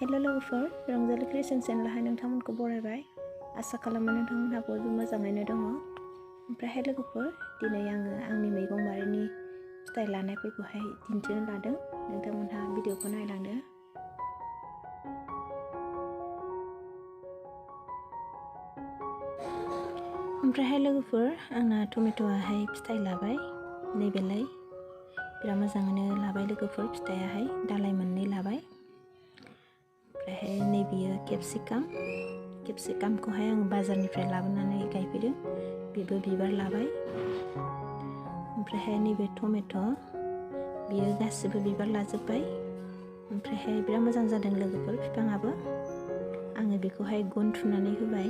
Hello लोगोफोर, रंजालिक्रिएशन चेनेलावहाय नोंथांमोनखौ बरायबाय। आसा खालामो नोंथांमोनहा बयबो मोजाङैनो दङ। ओमफ्रायहाय लोगोफोर, दिनै आङो आंनि मैगं बारिनि फिथाइ लानायफोरखौहाय दिन्थिनो लादों। नोंथांमोनहा भिडिअखौ नायलांदो। ओमफ्रायहाय लोगोफोर, आंना टमेट'आहाय फिथाइ लाबाय। नैबेलाय बिराद मोजाङैनो लाबाय लोगोफोर, फिथाइयाहाय दालाय मोननै लाबाय। ओमफ्रायहाय नैबेयो केपसिकामखौहाय आं बाजारनिफ्राय लाबोनानै गायफैदों। बेबो बिबार लाबाय। ओमफ्रायहाय नैबे टमेट' बियो गासिबो बिबार लाजोब्बाय। ओमफ्रायहाय बिराद मोजां जादों लोगोफोर बिफाङाबो। आङो बेखौहाय गन थुनानै होबाय।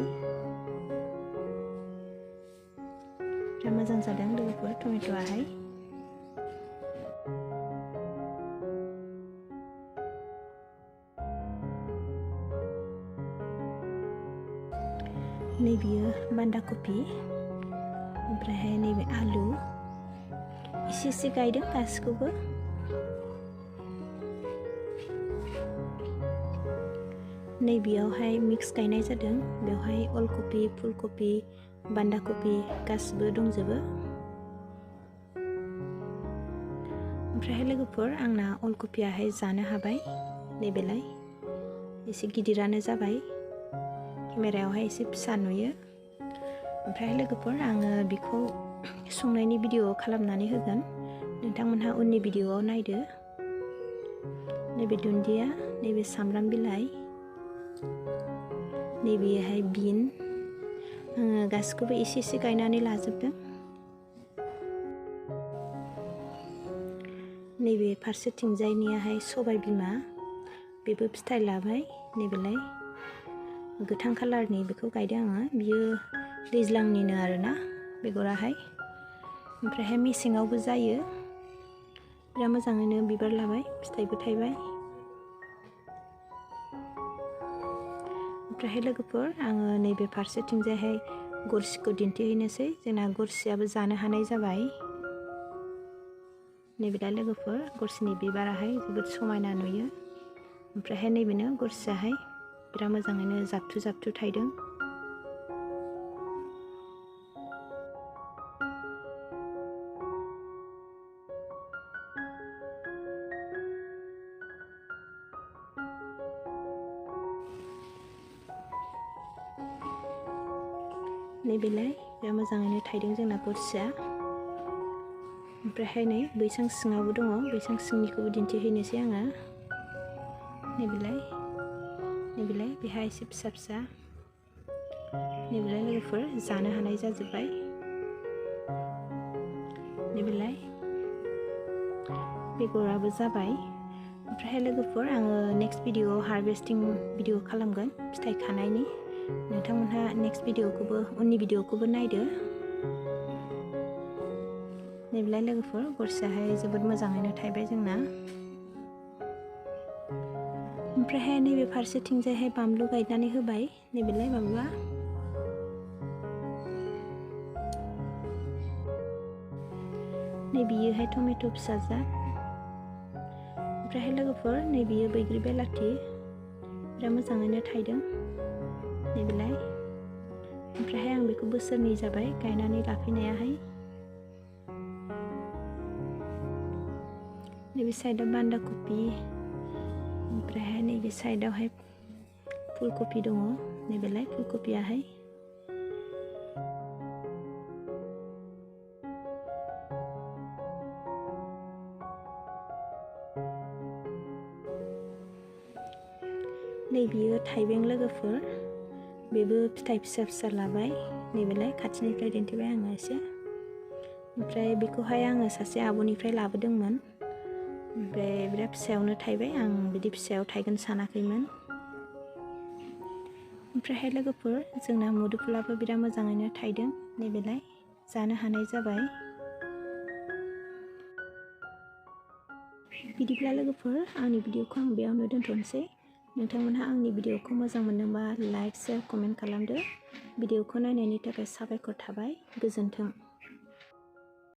बिराद मोजां जादों लोगोफोर टमेट'आहाय। नैबेयो बान्दा कफि, ओमफ्रायहाय नैबे आलु एसे गायदों गासिखौबो। नैबेयावहाय मिक्स गायनाय जादों। बेवहाय अलकपि, फुलकपि, बान्दा कफि गासिबो दंजोबो। ओमफ्रायहाय लोगोफोर, आंना अलकपियाहाय जानो हाबाय। नैबेलाय एसे गिदिरानो जाबाय। केमेरायावहाय एसे फिसा नुयो। ओमफ्राय लोगोफोर, आङो बेखौ संनायनि भिडिअ खालामनानै होगोन। नोंथांमोनहा उननि भिडिअआव नायदो। नैबे दुन्दिया, नैबे सामब्राम बिलाइ, नैबेहाय बिन। आङो गासिखौबो एसे गायनानै लाजोबदों। नैबे फारसेथिंजायनियाहाय सबाय बिमा, बेबो फिथाइ लाबाय। नैबेलाय गोथां कालारनि बेखौ गायदों आङो। बियो दैज्लांनिनो आरोना बेगराहाय। ओमफ्रायहाय मेसेङावबो जायो। बिराद मोजाङैनो बिबार लाबाय, फिथाइबो थायबाय। ओमफ्रायहाय लोगोफोर, आङो नैबे फारसेथिंजायहाय गरसिखौ दिन्थिहैनोसै। जोंना गरसियाबो जानो हानाय जाबाय। नैबेलाय लोगोफोर, गरसिनि बिबाराहाय जोबोद समायना नुयो। ओमफ्रायहाय नैबेनो गरसियाहाय बिराद मोजाङैनो जाबथु थायदों। नैबेलाय बिराद मोजाङैनो थायदों जोंना गरसिया। ओमफ्रायहाय नै बैसां सिङावबो दङ। बैसां सिंनिखौबो दिन्थिहैनोसै आङो। नैबेलाय बेहा एसे फिसा। नैबेलाय लोगोफोर, जानो हानाय जाजोब्बाय। नैबेलाय बेगराबो जाबाय। ओमफ्रायहाय लोगोफोर, आङो नेक्स्ट भिडिअआव हारभेस्टिं भिडिअ खालामगोन फिथाइ खानायनि। नोंथांमोनहा नेक्स्ट भिडिअखौबो, उननि भिडिअखौबो नायदो। नैबेलाय लोगोफोर, गरसियाहाय जोबोद मोजाङैनो थायबाय जोंना। ओमफ्रायहाय नैबे फारसेथिंजायहाय बानलु गायनानै होबाय। नैबेलाय बानलुआ। नैबेयोहाय टमेट' फिसाजाद। ओमफ्रायहाय लोगोफोर, नैबेयो बैग्रि बेलाथि, बिराद मोजाङैनो थायदों। नैबेलाय। ओमफ्रायहाय आं बेखौ बोसोरनै जाबाय गायनानै लाफैनायाहाय। नैबे साइडआव बान्दा कफि, ओमफ्रायहाय नैबे साइडआवहाय फुलकपि दङ। नैबेलाय फुलकपियाहाय। नैबेयो थाइबें लोगोफोर, बेबो फिथाइ फिसा लाबाय। नैबेलाय खाथिनिफ्राय दिन्थिबाय आङो एसे। ओमफ्राय बेखौहाय आङो सासे आब'निफ्राय लाबोदोंमोन। ओमफ्राय बिराद फिसायावनो थायबाय। आं बिदि फिसायाव थायगोन सानाखैमोन। ओमफ्रायहाय लोगोफोर, जोंना मुदुफुलाबो बिराद मोजाङैनो थायदों। नैबेलाय जानो हानाय जाबाय। बिदिब्ला लोगोफोर, आंनि भिडिअखौ आं बेयावनो दोनथ'नोसै। नोंथांमोनहा आंनि भिडिअखौ मोजां मोनदोंबा लाइक, शेयार, कमेन्ट खालामदो। भिडिअखौ नायनायनि थाखाय साबायखर थाबाय। गोजोन्थों।